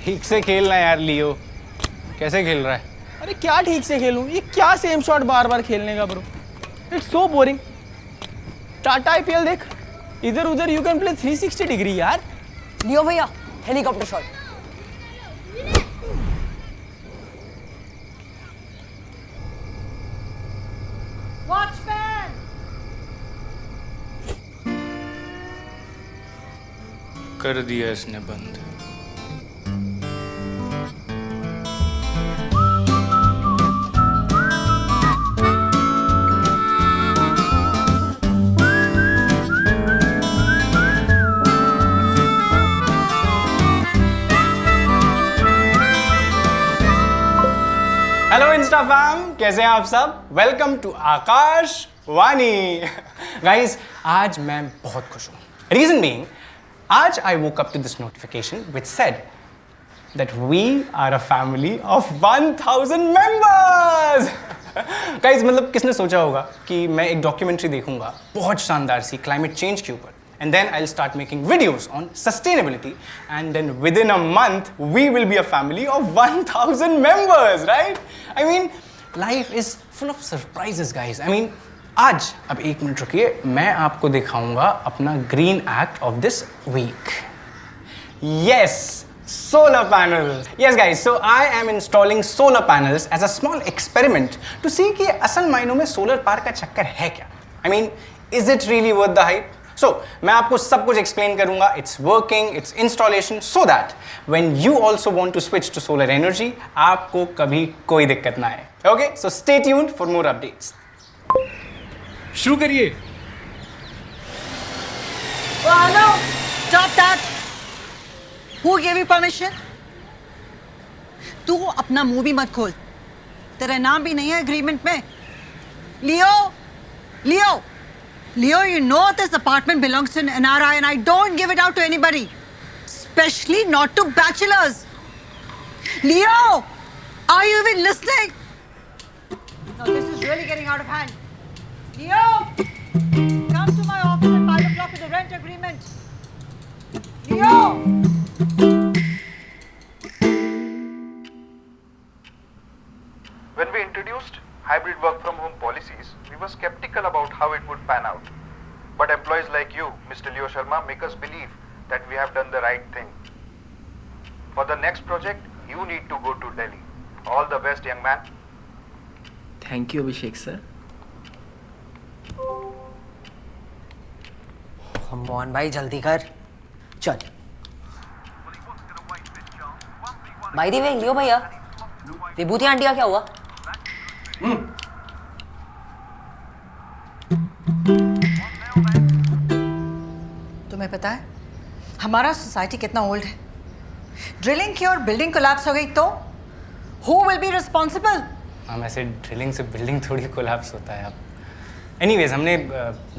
ठीक से खेलना यार लियो। कैसे खेल रहा है? अरे क्या ठीक से खेलूं? ये क्या सेम शॉट बार बार खेलने का bro? It's so boring. Tata IPL देख, इधर उधर यू कैन प्ले 360 डिग्री यार। लियो भैया हेलीकॉप्टर शॉट। वॉचमैन कर दिया इसने बंद। हेलो इंस्टा फैम, कैसे हैं आप सब? Welcome to Akash Vani. Guys, आज मैं बहुत खुश हूं। रीजन बीइंग, आज I woke up to this notification which said that we are a family of 1000 members. Guys, मतलब किसने सोचा होगा कि मैं एक डॉक्यूमेंट्री देखूंगा बहुत शानदार सी क्लाइमेट चेंज के ऊपर, and then I'll start making videos on sustainability, and then within a month we will be a family of 1000 members, right? I mean, life is full of surprises, guys. I mean, आज अब एक minute रुकिए, मैं आपको दिखाऊंगा अपना green act of this week. Yes, solar panels. Yes guys, so I am installing solar panels as a small experiment to see कि असल मायनों में solar park का चक्कर है क्या? I mean, is it really worth the hype? So, मैं आपको सब कुछ explain करूंगा, its working, its installation, so that when you also want to switch to solar energy, आपको कभी कोई दिक्कत ना आए. Okay, so stay tuned for more updates. शुरू करिए। Hello, stop that. Who gave you permission? तू अपना मुंह भी मत खोल। तेरा नाम भी नहीं है एग्रीमेंट में। लियो, लियो, लियो, you know this apartment belongs to an NRI and I don't give it out to anybody, especially not to bachelors. Leo, are you even listening? Now this is really getting out of hand. Leo, come to my office at 5 o'clock with the rent agreement. Leo! When we introduced hybrid work from home policies, we were skeptical about how it would pan out. But employees like you, Mr. Leo Sharma, make us believe that we have done the right thing. For the next project, you need to go to Delhi. All the best, young man. Thank you Abhishek sir. Mohan भाई जल्दी कर, चल। भाई दी वे लियो भैया, विभूति aunty का क्या हुआ? तुम्हें पता है हमारा सोसाइटी कितना ओल्ड है? ड्रिलिंग की और बिल्डिंग कोलैप्स हो गई तो हु विल बी रिस्पॉन्सिबल? हम ऐसे ड्रिलिंग से बिल्डिंग थोड़ी कोलैप्स होता है। अब एनीवेज, हमने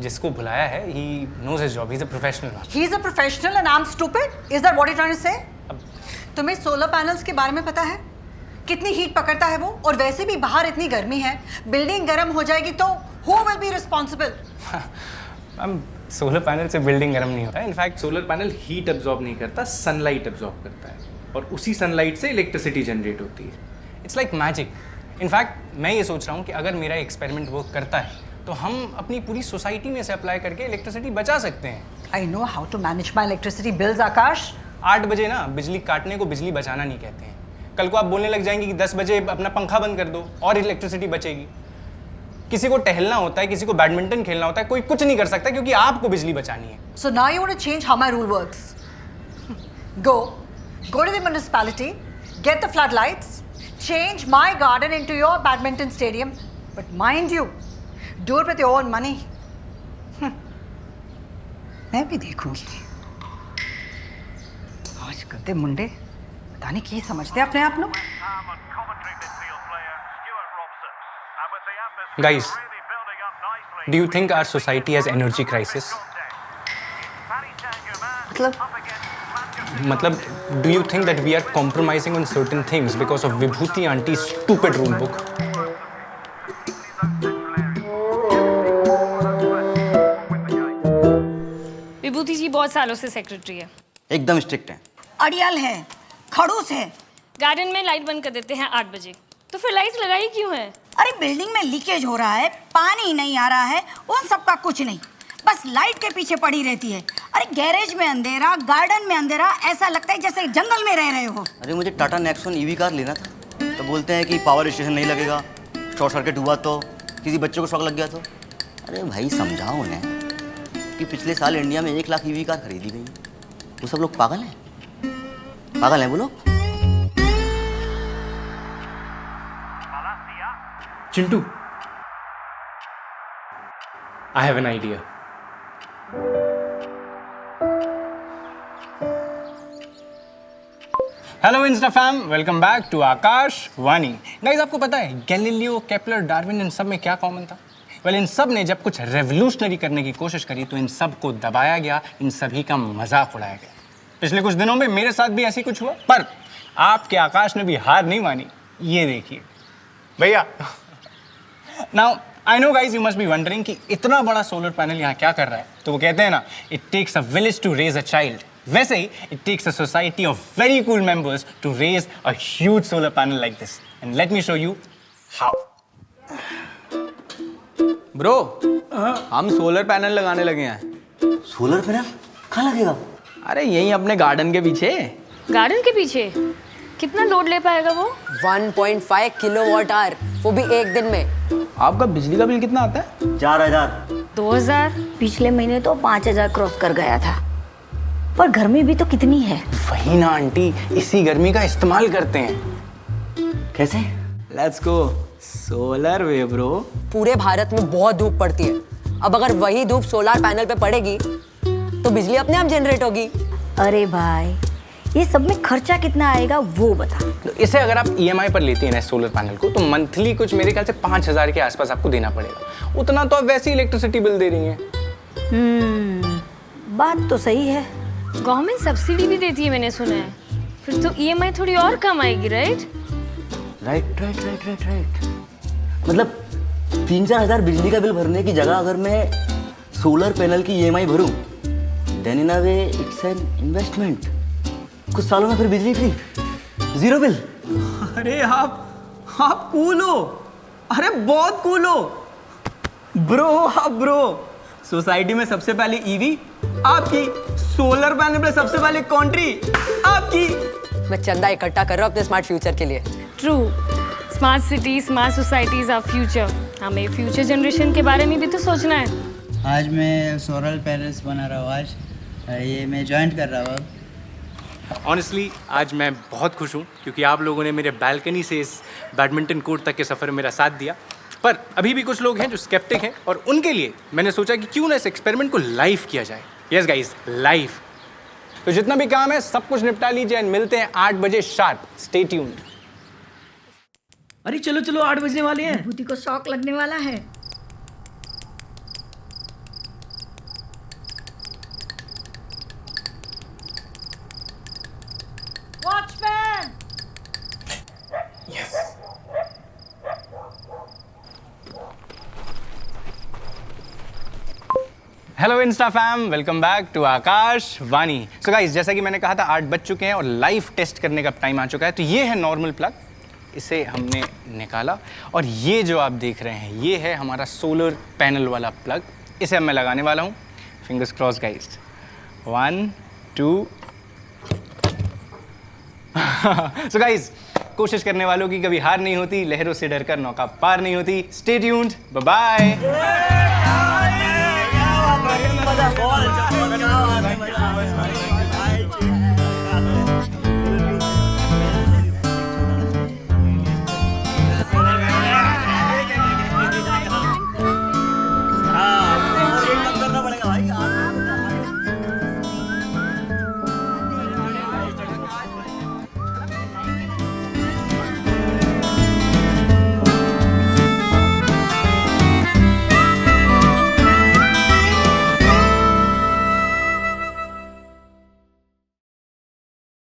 जिसको बुलाया है, he knows his job, he's a professional. He is a professional and I'm stupid? Is that what you're trying to say? तुम्हें सोलर पैनल्स के बारे में पता है? कितनी हीट पकड़ता है वो? और वैसे भी बाहर इतनी गर्मी है, बिल्डिंग गर्म हो जाएगी तो who will be responsible? हम सोलर पैनल से बिल्डिंग गर्म नहीं होता है। In fact solar panel heat absorb नहीं करता, सनलाइट एब्जॉर्ब करता है और उसी सनलाइट से इलेक्ट्रिसिटी जनरेट होती है। It's like magic. इनफैक्ट मैं ये सोच रहा हूँ कि अगर मेरा एक्सपेरिमेंट वर्क करता है तो हम अपनी पूरी सोसाइटी में से अप्लाई करके इलेक्ट्रिसिटी बचा सकते हैं। I know how to manage my electricity bills, आकाश। 8 बजे ना बिजली काटने को बिजली बचाना नहीं कहते हैं। कल को आप बोलने लग जाएंगे कि 10 बजे अपना पंखा बंद कर दो और इलेक्ट्रिसिटी बचेगी। किसी को टहलना होता है, किसी को बैडमिंटन खेलना होता है, कोई कुछ नहीं कर सकता क्योंकि आपको बिजली बचानी है। So now you want to change how my rule works? Go to the municipality, get the floodlights, change my garden into your badminton stadium, but mind you, do it with your own money. मैं भी देखूंगी। आजकल के मुंडे पता नहीं की समझते अपने आप लोग। Guys, do you think our society has energy crisis? मतलब do you think that we are compromising on certain things because of Vibhuti auntie's stupid rule book? विभूति जी बहुत सालों से सेक्रेटरी है। एकदम स्ट्रिक्ट है। अड़ियल है, खड़ूस है। गार्डन में लाइट बंद कर देते हैं 8 बजे, तो फिर लाइट लगाई क्यों है? अरे बिल्डिंग में लीकेज हो रहा है, पानी नहीं आ रहा है, उन सब का कुछ नहीं, बस लाइट के पीछे पड़ी रहती है। अरे गैरेज में अंधेरा, गार्डन में अंधेरा, ऐसा लगता है जैसे जंगल में रह रहे हो। अरे मुझे टाटा नेक्सॉन ईवी कार लेना था, तो बोलते हैं कि पावर स्टेशन नहीं लगेगा, शॉर्ट सर्किट हुआ तो, किसी बच्चे को शॉक लग गया तो। अरे भाई समझाओ उन्हें कि पिछले साल इंडिया में 1 लाख ईवी कार खरीदी गई। वो सब लोग पागल हैं, पागल हैं वो लोग। Chintu, I have an idea. Hello insta fam, welcome back to Akash Wani. Guys, आपको पता है गैलीलियो, केपलर, डार्विन, इन सब में क्या कॉमन था? वेल, इन सब ने जब कुछ रेवोल्यूशनरी करने की कोशिश करी तो इन सब को दबाया गया, इन सभी का मजाक उड़ाया गया। पिछले कुछ दिनों में मेरे साथ भी ऐसी कुछ हुआ, पर आपके आकाश ने भी हार नहीं मानी। ये देखिए भैया। Now I know guys, you must be wondering कि इतना बड़ा सोलर पैनल यहाँ क्या कर रहा है। तो वो कहते हैं ना, it takes a village to raise a child. वैसे ही it takes a society of very cool members to raise a huge solar panel like this. And let me show you how. Bro, हम solar panel लगाने लगे हैं। Solar panel कहाँ लगेगा? अरे यहीं अपने गार्डन के पीछे। गार्डन के पीछे? कितना लोड ले पाएगा वो? 1.5 किलोवाट आवर, वो भी एक दिन में। आपका बिजली का बिल कितना आता है? 4000। 2000? पिछले महीने तो 5000 क्रॉस कर गया था। पर गर्मी भी तो कितनी है। वही ना आंटी, इसी गर्मी का इस्तेमाल करते हैं। कैसे? Let's go solar way bro. पूरे भारत में बहुत धूप पड़ती है, अब अगर वही धूप सोलर पैनल पे पड़ेगी तो बिजली अपने आप जनरेट होगी। अरे भाई, ये सब में खर्चा कितना आएगा वो बता। तो इसे अगर आप EMI पर लेती हैं ना सोलर पैनल को, तो मंथली कुछ मेरे ख्याल से 5000 के आसपास आपको देना पड़ेगा। उतना तो आप वैसे ही इलेक्ट्रिसिटी बिल दे रही हैं। बात तो सही है। गवर्नमेंट सब्सिडी भी देती है, मैंने सुना है। फिर तो EMI थोड़ी और कम आएगी, राइट? राइट। मतलब 3-4 हजार बिजली का बिल भरने की जगह अगर मैं सोलर पैनल की EMI भरूं, then in a way it's an investment. कुछ सालों में फिर बिजली फ्री, जीरो बिल। अरे आप कूल हो। अरे बहुत कूल हो ब्रो। सोसाइटी में सबसे पहले ईवी आपकी, सोलर पैनल पे सबसे पहले कंट्री आपकी। मैं चंदा इकट्ठा कर रहा हूँ अपने स्मार्ट फ्यूचर के लिए। True, smart city, smart societies are future. हमें फ्यूचर जनरेशन के बारे में भी तो सोचना है। आज मैं सोलर पैनल्स बना रहा हूँ। आज ये मैं ज्वाइन कर रहा हूँ। ऑनेस्टली आज मैं बहुत खुश हूँ क्योंकि आप लोगों ने मेरे बालकनी से इस बैडमिंटन कोर्ट तक के सफ़र में मेरा साथ दिया। पर अभी भी कुछ लोग हैं जो स्केप्टिक हैं, और उनके लिए मैंने सोचा कि क्यों ना इस एक्सपेरिमेंट को लाइव किया जाए। Yes guys, live. तो जितना भी काम है सब कुछ निपटा लीजिए एंड मिलते हैं 8 बजे शार्प। Stay tuned. अरे चलो 8 बजने वाले हैं। भूति को शौक लगने वाला है। Watchman! Hello insta fam, welcome back to Akash Wani. So guys, जैसा कि मैंने कहा था 8 बज चुके हैं और लाइव टेस्ट करने का टाइम आ चुका है। तो ये है नॉर्मल प्लग, इसे हमने निकाला, और ये जो आप देख रहे हैं ये है हमारा सोलर पैनल वाला प्लग। इसे अब मैं लगाने वाला हूँ। Fingers cross guys. 1 2। So guys, कोशिश करने वालों की कभी हार नहीं होती, लहरों से डरकर नौका पार नहीं होती। Stay tuned, bye bye.